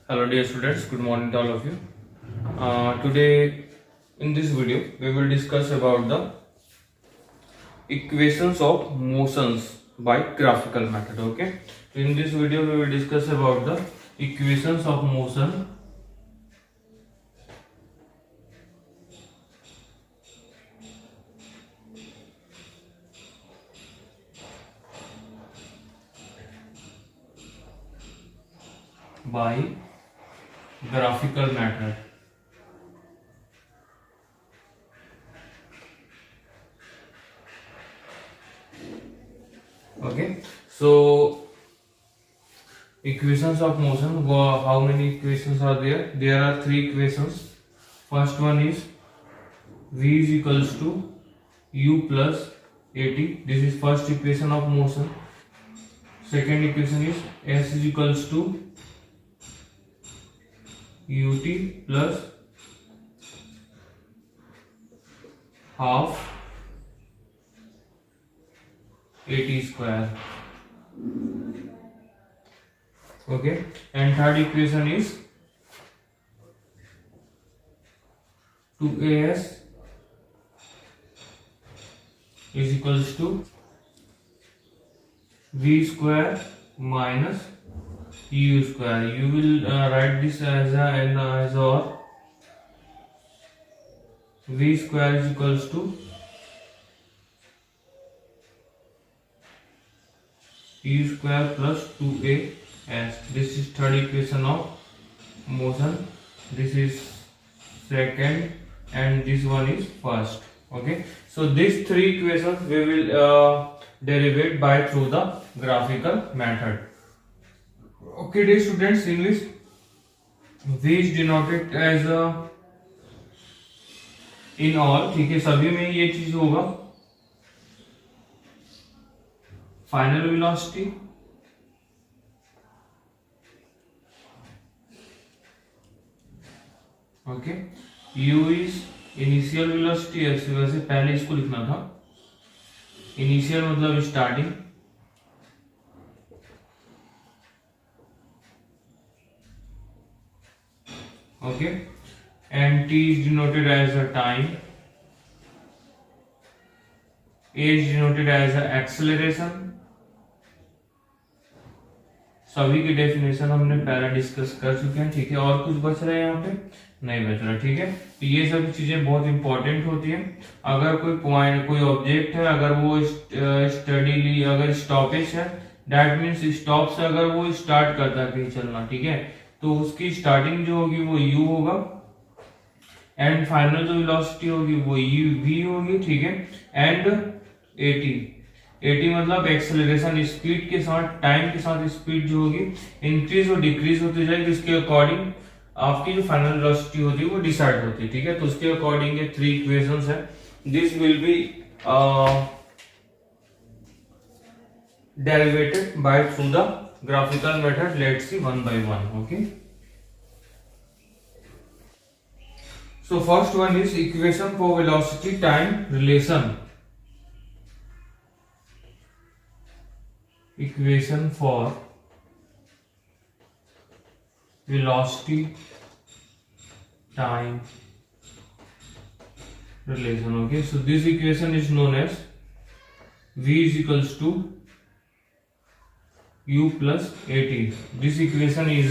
Hello dear students, good morning to all of you. Today in this video we will discuss about the equations of motions by graphical method. Okay, in this video we will discuss about the equations of motion by graphical method. Okay, so equations of motion, how many equations are there? There are three equations. First one is v is equals to u plus at. This is first equation of motion. Second equation is s is equals to ut plus half at square. Okay, and third equation is 2as is equals to v square minus u square. You will write this as or v square is equals to u square plus 2as. This is third equation of motion. This is second and this one is first. Okay, so these three equations we will derivate by through the graphical method. Okay dear students, in which v is denoted as in all. ठीक है, सभी में ये चीज होगा final velocity, okay, u is initial velocity. ऐसे वैसे पहले इसको लिखना था, इनिशियल मतलब starting, okay, and t is denoted as a time, a is denoted as a acceleration. सभी की डेफिनेशन हमने पहले डिस्कस कर चुके हैं. ठीक है, और कुछ बच रहा है यहाँ पे? नहीं बच रहा. ठीक है, तो ये सभी चीजें बहुत इंपॉर्टेंट होती है. अगर कोई पॉइंट, कोई ऑब्जेक्ट है, अगर वो स्टडीली अगर स्टॉपेज है, दैट मीन्स स्टॉप से अगर वो स्टार्ट करता है कहीं चलना, ठीक है, तो उसकी स्टार्टिंग जो होगी वो u होगा एंड फाइनल जो वेलोसिटी होगी वो v होगी. ठीक है, एंड at मतलब एक्सेलरेशन, स्पीड के साथ, टाइम के साथ स्पीड जो होगी इंक्रीज और डिक्रीज होती जाएगी. इसके अकॉर्डिंग आपकी जो फाइनल वेलोसिटी होती है वो डिसाइड होती है. ठीक है, तो उसके अकॉर्डिंग ये थ्री इक्वेशंस है. This will be derivated by through the graphical method. Let's see one by one. Okay, so first one is equation for velocity time relation. Equation for velocity time relation. Okay, so this equation is known as v is equals to u plus at. This equation is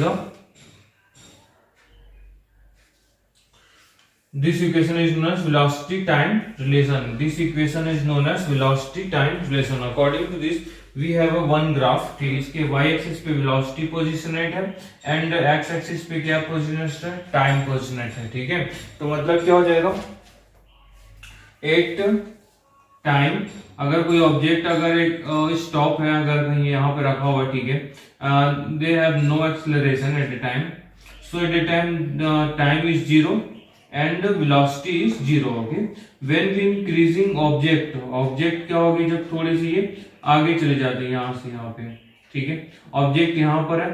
known as velocity time relation. This equation is known as velocity time relation. According to this, we have a one graph. ठीक है, इसके y axis पे velocity पोजिशनेट है and x axis पे क्या पोजिशनेट है? Time पोजिशनेट है. ठीक है, तो मतलब क्या हो जाएगा, एट टाइम, अगर कोई ऑब्जेक्ट अगर एक स्टॉप है, अगर कहीं यहाँ पे रखा हुआ, ठीक है, they have no acceleration at the time, so at the time time is zero and velocity is zero. Okay, when we increasing object, object क्या होगी जब थोड़ी सी ये आगे चले जाते हैं यहाँ से यहाँ पे. ठीक है, ऑब्जेक्ट यहाँ पर है,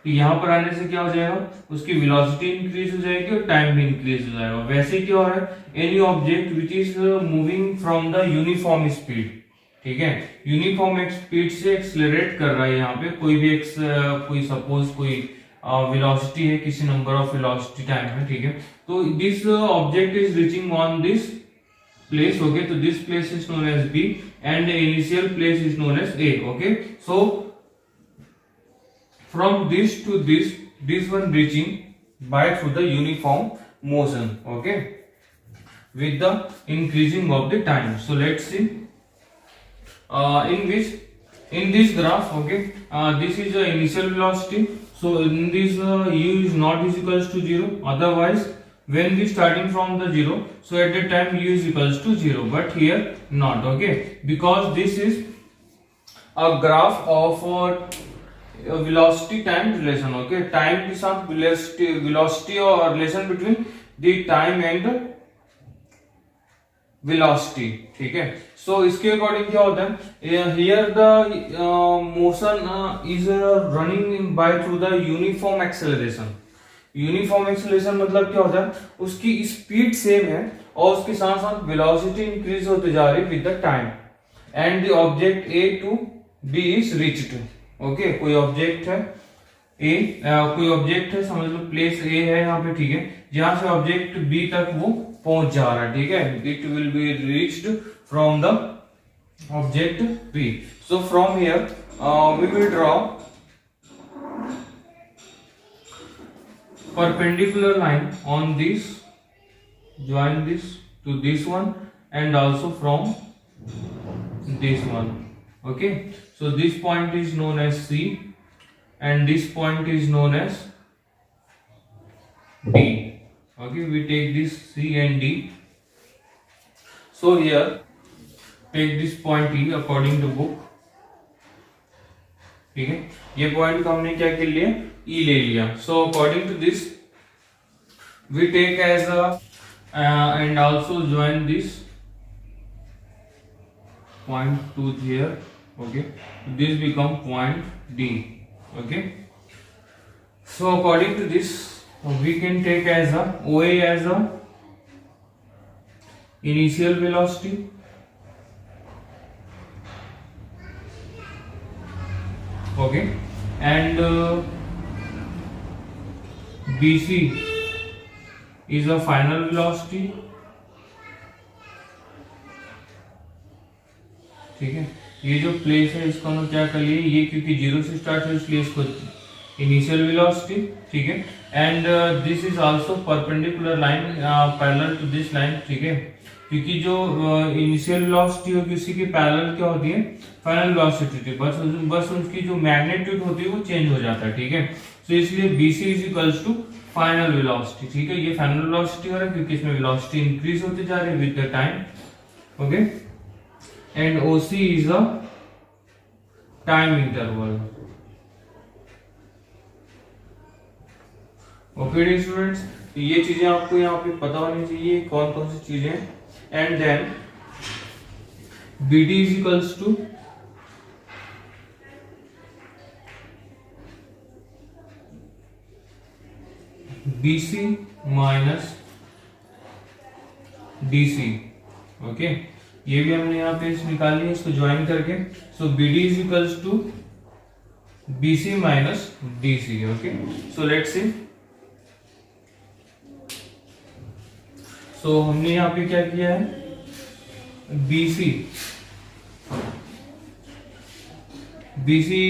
तो यहाँ पर आने से क्या हो जाएगा, उसकी वेलोसिटी इंक्रीज हो जाएगी और टाइम भी इंक्रीज हो जाएगा. वैसे क्या हो रहा है, any object which is moving from the uniform speed, ठीक है, यूनिफॉर्म स्पीड से एक्सेलरेट कर रहा है यहाँ पे, कोई भी कोई सपोज कोई वेलोसिटी है, किसी नंबर ऑफ वेलोसिटी टाइम है, ठीक है। तो this object is reaching on this place, okay, तो this place is known as B and initial place is known as A, okay. So from this to this one reaching by through the uniform motion, okay, with the increasing of the time. So let's see in this graph, okay, this is the initial velocity. So in this u is not is equals to 0, otherwise when we starting from the 0, so at the time u is equals to 0, but here not, okay, because this is a graph of velocity time relation, okay, time के साथ velocity और relation between the time and velocity, ठीक है। सो इसके according क्या होता है, here the motion is running by through the uniform acceleration. Uniform acceleration मतलब क्या होता है, उसकी स्पीड सेम है और उसके साथ साथ वेलोसिटी इंक्रीज होते जा रही with the time and the object A to B is reached, okay. कोई ऑब्जेक्ट है ए, कोई ऑब्जेक्ट है, समझ लो प्लेस ए है यहाँ पे, ठीक है, जहां से ऑब्जेक्ट बी तक वो पहुंच जा रहा है, ठीक है। It will be reached from the object B. So from here we will draw perpendicular line on this, join this to this one and also from this one, okay. So this point is known as C and this point is known as D, okay. We take this C and D. So here take this point E according to book, ठीक है। ये point को हमने क्या कर लिया, E ले लिया। So according to this we take as and also join this point to here, okay, this become point D, okay. So according to this we can take as a OA as a initial velocity, okay, and BC is a final velocity, ठीक है। ये जो place है इसको हम क्या कर लिए, ये क्योंकि 0 से स्टार्ट है इसलिए इसको इनिशियल वेलोसिटी, ठीक है। And this is also perpendicular line parallel to this line, ठीक है, क्योंकि जो इनिशियल वेलोसिटी होगी उसी की पैरेलल क्या होती है, फाइनल वेलोसिटी, बस उसकी जो मैग्नीट्यूड होती है वो चेंज हो जाता है, ठीक है। तो इसलिए BC is equals to final velocity, ठीक है। ये फाइनल वेलोसिटी हो रहा है क्योंकि इसमें वेलोसिटी इंक्रीज होती जा रही है with the time, okay. And OC is a time interval, okay students. ये चीजें आपको यहाँ पे पता होनी चाहिए कौन कौन सी चीजें। And then BD is equals to BC minus DC, okay. ये भी हमने यहाँ पे निकाल लिया इसको ज्वाइन करके। So BD is equals to BC minus DC, okay. So let's see. So हमने यहाँ पे क्या किया है, BC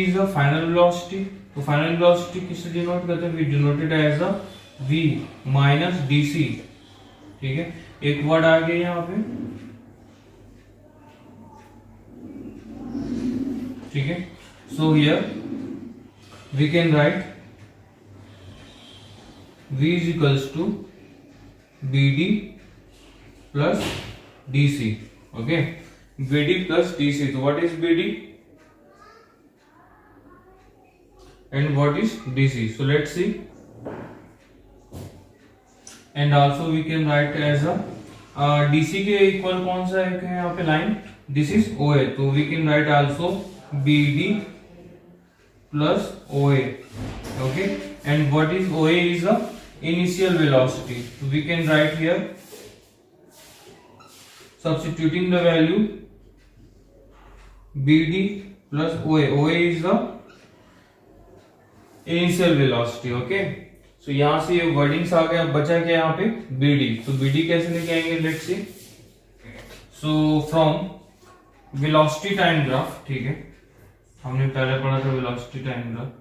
is a final velocity, तो फाइनल वेलोसिटी किससे डिनोट करते हैं, we denoted as a V minus DC, ठीक है। एक वर्ड आ गया यहाँ पे, ठीक है। So here we can write V is equals to BD plus DC, okay. BD plus DC, तो what is BD and what is DC? So let's see. And also we can write as a DC के equal कौन सा है यहाँ पे line, this is OA, तो we can write also BD plus OA, okay. And what is OA is a initial velocity, so we can write here substituting the value BD plus OA. OA is the initial velocity. Okay, so यहां से ये wordings आ गया, बचा क्या यहाँ पे BD. तो BD कैसे लेके आएंगे, let's see. So from velocity time graph, ठीक है, हमने पहले पढ़ा था velocity time graph,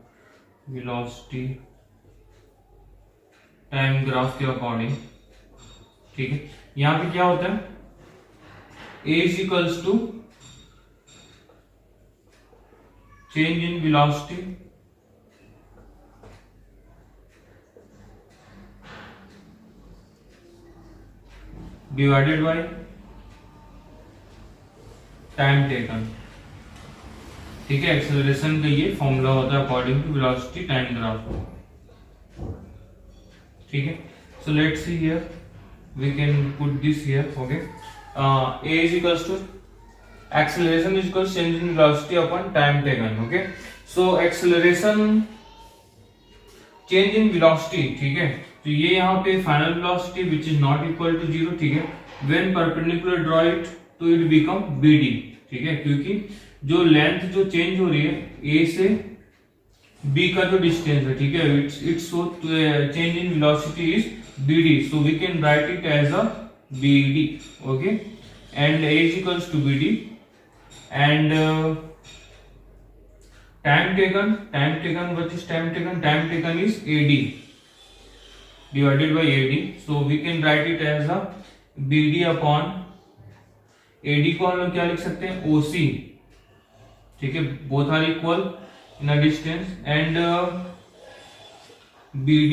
velocity time graph के अकॉर्डिंग, ठीक है, यहां पे क्या होता है, a is equals to change in velocity divided by time taken, ठीक है। एक्सेलरेशन का ये फॉर्मूला होता है according to velocity time graph, ठीक है। So let's see here, we can put this here. Okay, a is equals to acceleration is equals change in velocity upon time taken। okay, so acceleration change in velocity, ठीक है, तो ये यहाँ पे final velocity which is not equal to 0, ठीक है। When perpendicular draw it तो it become bd, ठीक है, क्योंकि जो लेंथ जो चेंज हो रही है a से b का जो डिस्टेंस है, ठीक है, it's so change in velocity is bd, so we can write it as a bd। okay, and a is equals to bd, and time taken what is time taken is ad divided by ad, so we can write it as a bd upon ad को हम लोग क्या लिख सकते हैं, oc, ठीक है, both are equal in a distance, and bd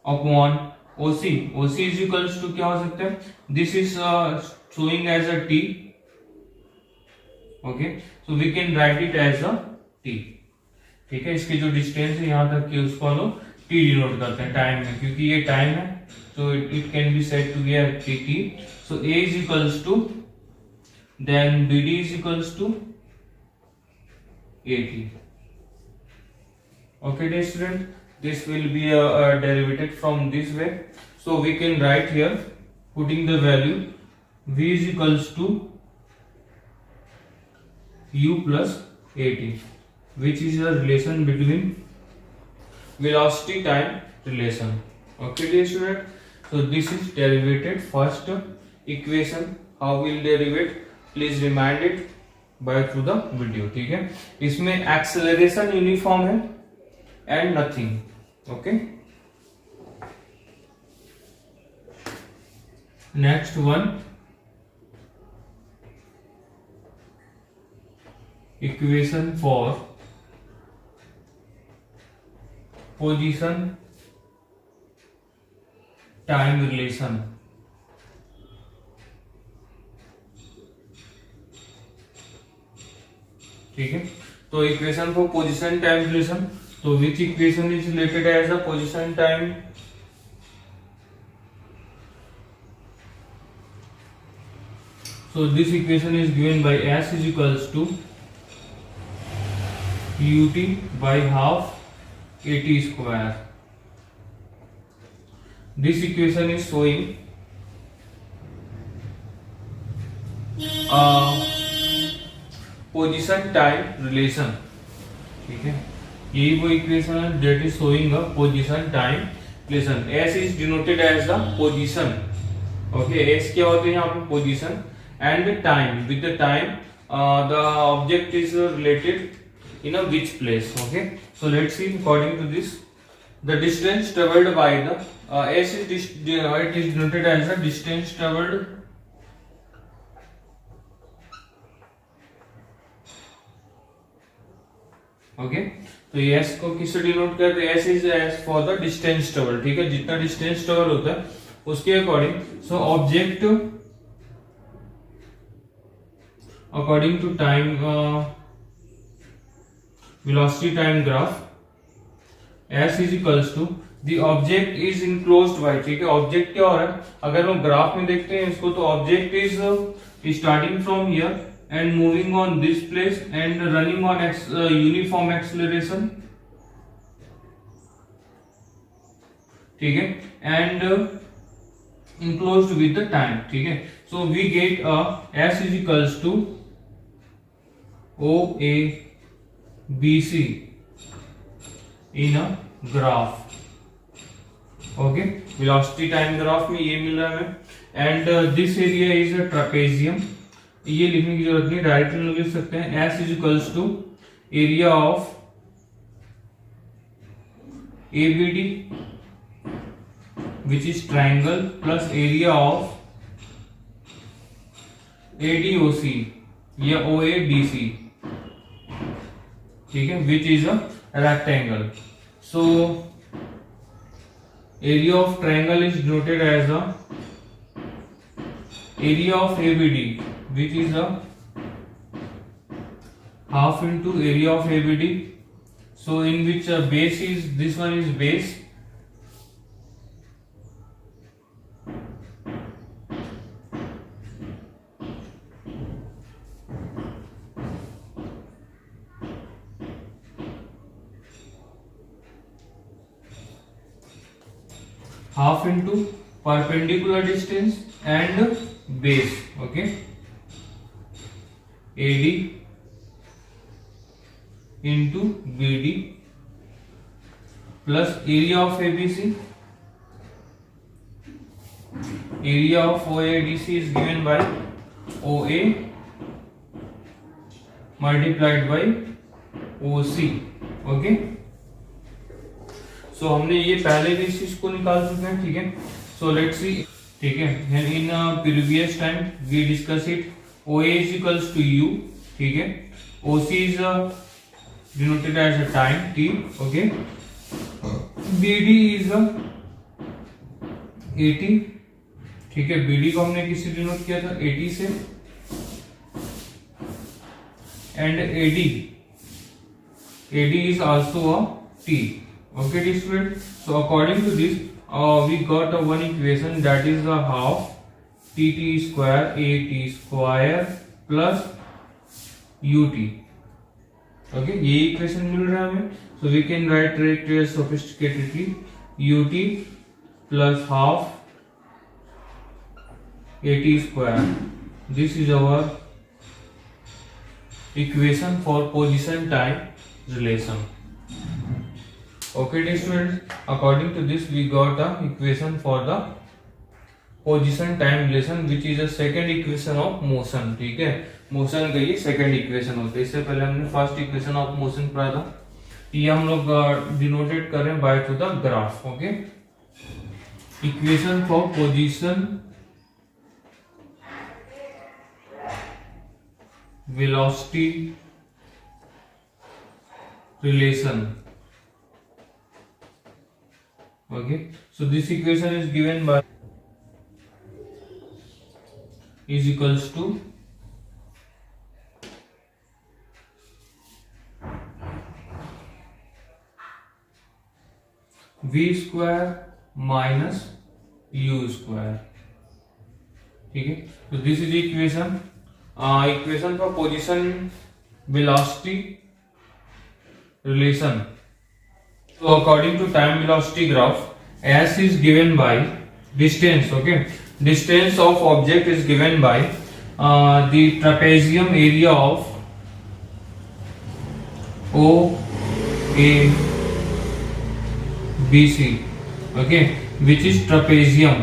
upon OC is equals to क्या हो सकता है, this is showing as a t, okay, so we can write it as a t, ठीक है। इसके जो डिस्टेंस है यहाँ तक की उसको हम लोग t डिनोट करते हैं टाइम में, क्योंकि ये टाइम है, so it can be said to be a t, so a is equals to, then bd is equals to at। okay dear student, this will be a derivative from this way, so we can write here, putting the value v is equals to u plus at, which is a relation between velocity time relation। okay dear student, so this is derivated first equation, how will derivate, please remind it by through the video, ठीक है। इसमें acceleration uniform है and nothing, okay। next one, equation for position time relation, ठीक है। तो equation for position time relation, तो which equation is related as a position time, so this equation is given by s is equals to ut by half at square। this equation is showing position time relation, ठीक है, यही वो equation है that is showing a position time relation. s is denoted as the position, okay, s क्या होते हैं यहाँ पे position, and time, with the time the object is related in a which place, okay। so let's see, according to this, the distance traveled by the s is it is denoted as a distance traveled ओके। तो ये s को किससे denote करते हैं, s is S for the distance travel, ठीक है, जितना डिस्टेंस ट्रेवल होता है उसके according, so object according to time velocity time graph, s is equals to the object is enclosed by, ठीक है, ऑब्जेक्ट क्या हो रहा है, अगर हम ग्राफ में देखते हैं इसको, तो object is starting from here and moving on this place and running on uniform acceleration, ठीक है, and enclosed with the time, ठीक है। so we get s is equals to o a b c in a graph. Okay, velocity time graph में ये मिल रहा है हमें। And this area is a trapezium, ये लिखने की जरूरत नहीं, डायरेक्टली लिख सकते हैं। S is equals to area of ABD which is triangle plus area of ADOC या OADC, ठीक है, which is a rectangle. So area of triangle is denoted as a area of ABD which is a half into area of ABD. So in which base is, this one is base, half into perpendicular distance and base. Okay, AD into BD plus area of ABC, area of OADC is given by OA multiplied by OC. Okay, सो हमने ये पहले भी इस चीज को निकाल चुके हैं, ठीक है। सो लेट्स सी, ठीक है, in previous time we discuss it. OA is equals to U, ठीक है। OC is denoted as a time T, okay. BD is AT, ठीक है। BD को हमने किससे डिनोट किया था? AT से। And AD is also a T. Okay, dear student. So according to this, we got one equation that is a half TT square AT square plus UT. Okay, ये equation मिल रहा है हमें. So we can write it sophisticatedly UT plus half AT square. This is our equation for position time relation. Okay, dear students, according to this we got a equation for the position time relation which is a second equation of motion, ठीक है। Motion का ये second equation होता है। इससे पहले हमने first equation of motion पढ़ा था, ये हम लोग डिनोटेड कर रहे हैं by through the graph. Okay, equation for position velocity relation. Okay, so this equation is given by is equals to V square minus U square, ठीक है। तो this is equation, equation for position velocity relation. So according to time velocity graph, S is given by distance. Okay, distance of object is given by the trapezium area of OABC. Okay, which is trapezium,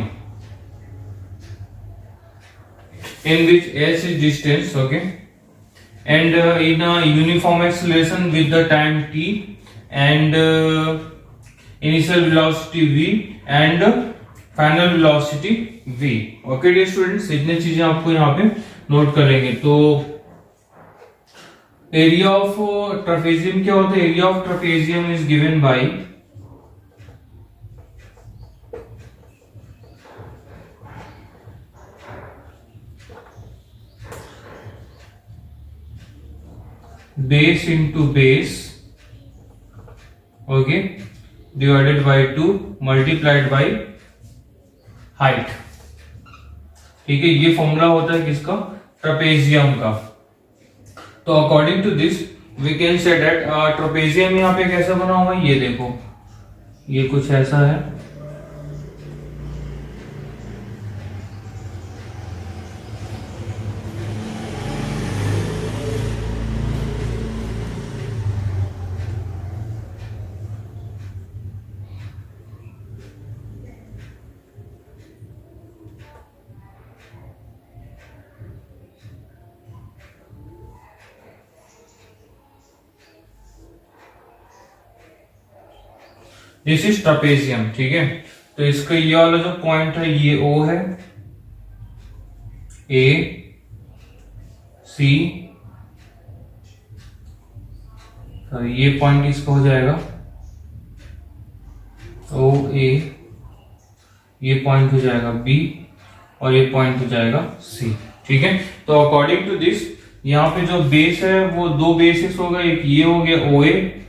in which S is distance. Okay, and in a uniform acceleration with the time t and initial velocity v and final velocity v। Okay dear students, इतनी चीजें आपको यहाँ पे note कर लेंगे। तो area of trapezium क्या होता है? Area of trapezium is given by base into base, okay, divided by 2 multiplied by height, ठीक है। ये फॉर्मूला होता है किसका? ट्रापेजियम का। तो according to this we can say that trapezium यहाँ पे कैसा बना हुआ है, ये देखो, ये कुछ ऐसा है। दिस इज ट्रपेजियम, ठीक है। तो इसका ये वाला जो पॉइंट है ये ओ है, ए सी, तो ये पॉइंट इसका हो जाएगा ओ ए, ये पॉइंट हो जाएगा बी, और ये पॉइंट हो जाएगा सी, ठीक है। तो अकॉर्डिंग टू दिस यहाँ पे जो बेस है वो दो बेसिस हो गए, एक ये हो गया ओ ए,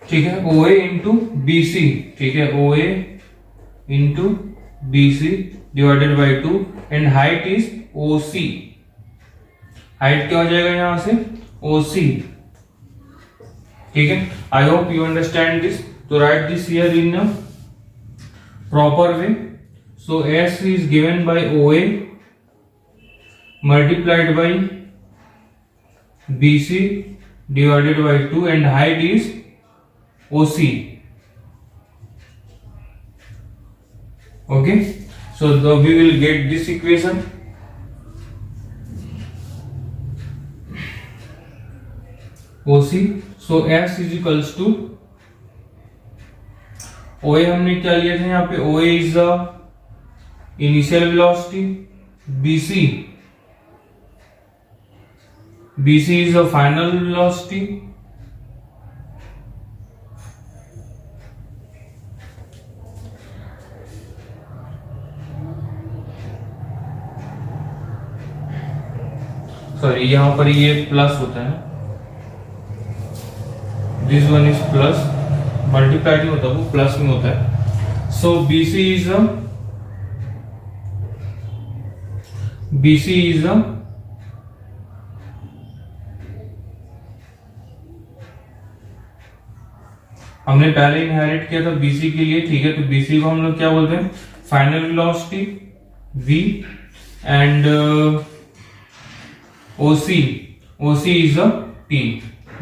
ठीक है, O A into B C, ठीक है, O A into B C divided by 2, and height is O C, height क्या हो जाएगा यहां से ओ सी, ठीक है। I hope you understand this. तो write this here in a proper way. So S is given by O A multiplied by B C divided by 2, and height is OC. Okay, so we will get this equation. OC. So S is equals to OA हमने क्या लिया था यहाँ पे, OA is the initial velocity, BC is the final velocity, sorry यहां पर ये plus होता है, this one is plus, multiply नहीं होता, वो प्लस में होता है। सो BC इज हमने पहले इनहेरिट किया था BC के लिए, ठीक है। तो BC को हम लोग क्या बोलते हैं, final velocity V, and OC is a T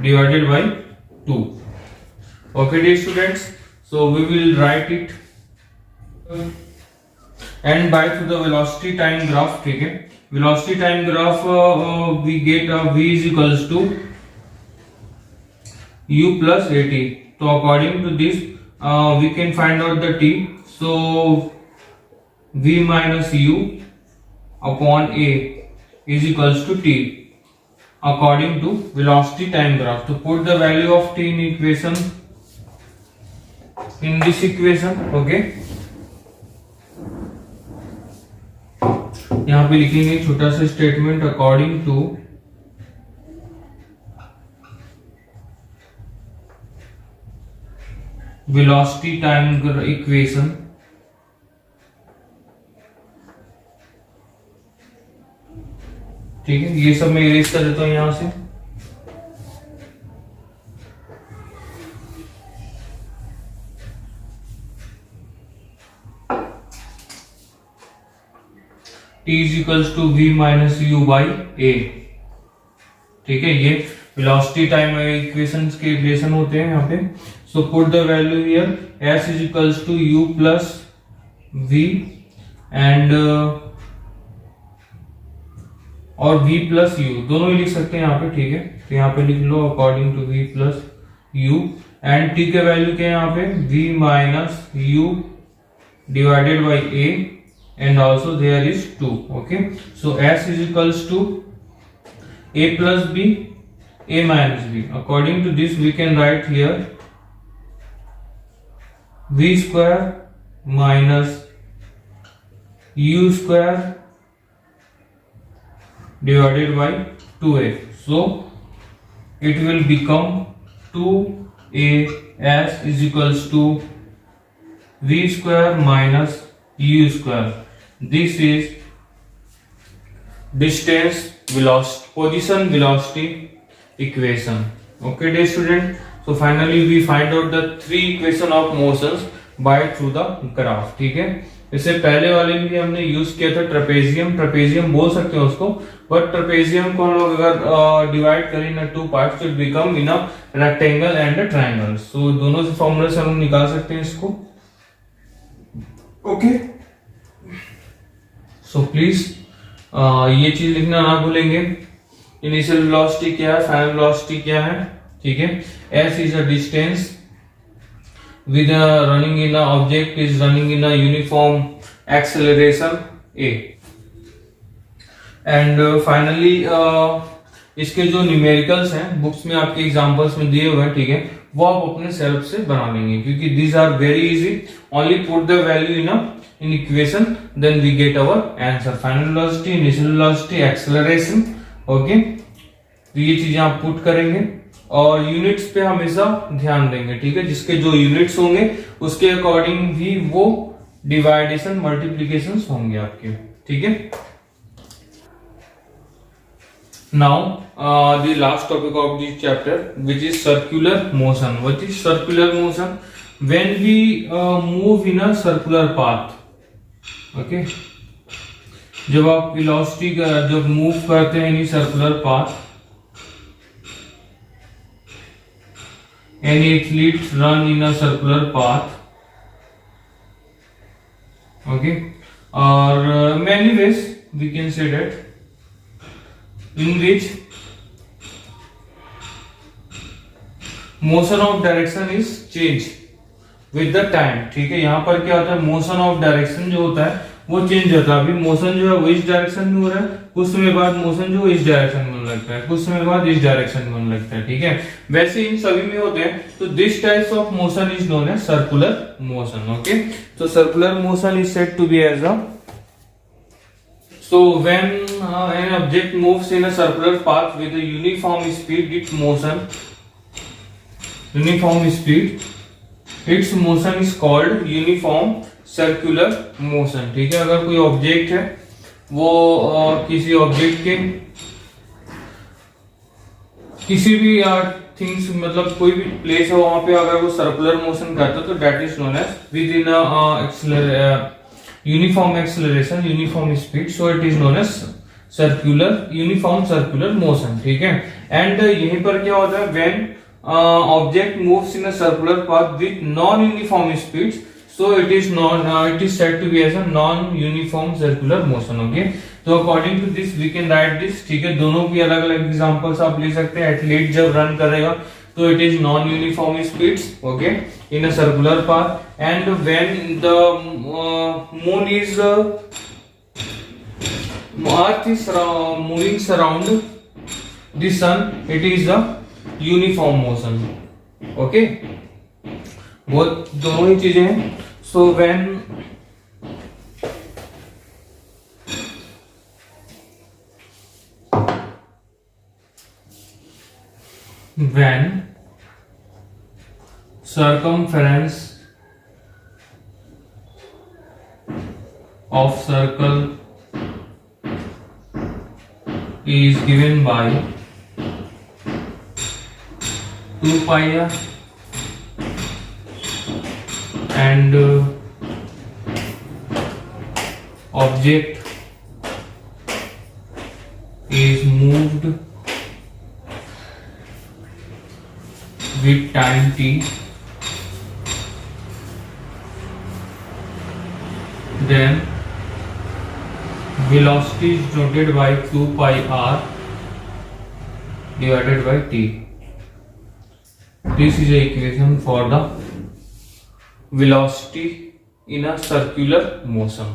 divided by 2. Okay dear students, so we will write it and by through the velocity time graph, ठीक है। velocity time graph we get V is equals to U plus AT. So according to this we can find out the T. So V minus U upon A is equals to T according to velocity time graph. To put the value of T in equation, in this equation, okay, यहाँ पे लिखेंगे छोटा सा statement, according to velocity time equation, ठीक है। ये सब मैं इरेज कर देता हूं यहां से। T is equals to V minus U by A, ठीक है। ये वेलोसिटी टाइम इक्वेशंस के रिलेशन होते हैं यहाँ पे। So put the value here, S is equals to U plus V and और V प्लस U दोनों ही लिख सकते हैं यहाँ पे, ठीक है। तो यहाँ पे लिख लो according to V plus U, and T के वैल्यू क्या है यहाँ पे, V minus U divided by A, and also there is 2, okay. So S is equals to A plus B, A minus B. According to this we can write here V square minus U square divided by 2a. So it will become 2as is equals to V square minus U square. This is distance velocity, position velocity equation. Okay dear student, so finally we find out the three equation of motions by through the graph, ठीक है। इससे पहले वाले में भी हमने use किया था ट्रेपेजियम बोल सकते हैं उसको, बट ट्रेपेजियम को हम लोग अगर डिवाइड करें इन टू पार्ट्स तो it become in a rectangle and a triangle. So दोनों से फॉर्मूला से हम निकाल सकते हैं इसको, ओके। सो प्लीज ये चीज लिखना ना भूलेंगे। इनिशियल वेलोसिटी क्या है, फाइनल वेलोसिटी क्या है, ठीक है। s is a distance with running in a object is running in a uniform acceleration a and finally इसके जो न्यूमेरिकल्स हैं बुक्स में आपके एग्जांपल्स में दिए हुए हैं, ठीक है, वो आप अपने सेल्फ से बना लेंगे क्योंकि these are very easy. Only put the value in equation then we get our answer. Final velocity, initial velocity, acceleration, okay. तो ये चीजें आप पुट करेंगे और यूनिट्स पे हमेशा ध्यान देंगे, ठीक है। जिसके जो यूनिट्स होंगे उसके अकॉर्डिंग भी वो डिवाइडेशन मल्टीप्लीकेशन होंगे आपके, ठीक है। Now the last topic of this chapter which is circular motion. What is circular motion? When we move in a circular path, okay. जब आप वेलोसिटी जब मूव करते हैं in circular path, any athletes run in a circular path, okay, or many ways we can say that in which motion of direction is changed with the time, ठीक है। यहाँ पर क्या होता है, मोशन ऑफ डायरेक्शन जो होता है वो चेंज होता है। अभी मोशन जो है वो इस डायरेक्शन में हो रहा है, कुछ समय बाद मोशन जो इस डायरेक्शन में होने लगता है, कुछ समय बाद इस डायरेक्शन में होने लगता है, ठीक है। वैसे इन सभी में होते हैं। तो this types of motion is known as circular motion, okay. तो circular motion is said to be as a, so when an object moves in a circular path with a uniform speed, its motion its motion is called uniform circular motion, ठीक है। अगर कोई object है वो किसी object के किसी भी थिंग्स मतलब कोई भी प्लेस है वहां पे अगर वो सर्कुलर मोशन करता है तो that is known as with in uniform acceleration, uniform speed, so it is known as circular uniform circular motion, ठीक है। एंड यहीं पर क्या होता है, when object moves in a circular path with non uniform speeds, so it is said to be as a non-uniform circular motion, okay। तो according to this we can write this, ठीक है। दोनों की अलग अलग एग्जांपल्स आप ले सकते हैं। एथलीट जब रन करेगा तो it is non uniform speeds, okay, in a circular path. And when the moon is earth is moving surround the sun, it is a uniform motion, okay. वो दोनों ही चीजें हैं। So when circumference of circle is given by 2 pi r and object is moved with time t, then velocity is denoted by 2 pi r divided by t. This is the equation for the velocity in a circular motion.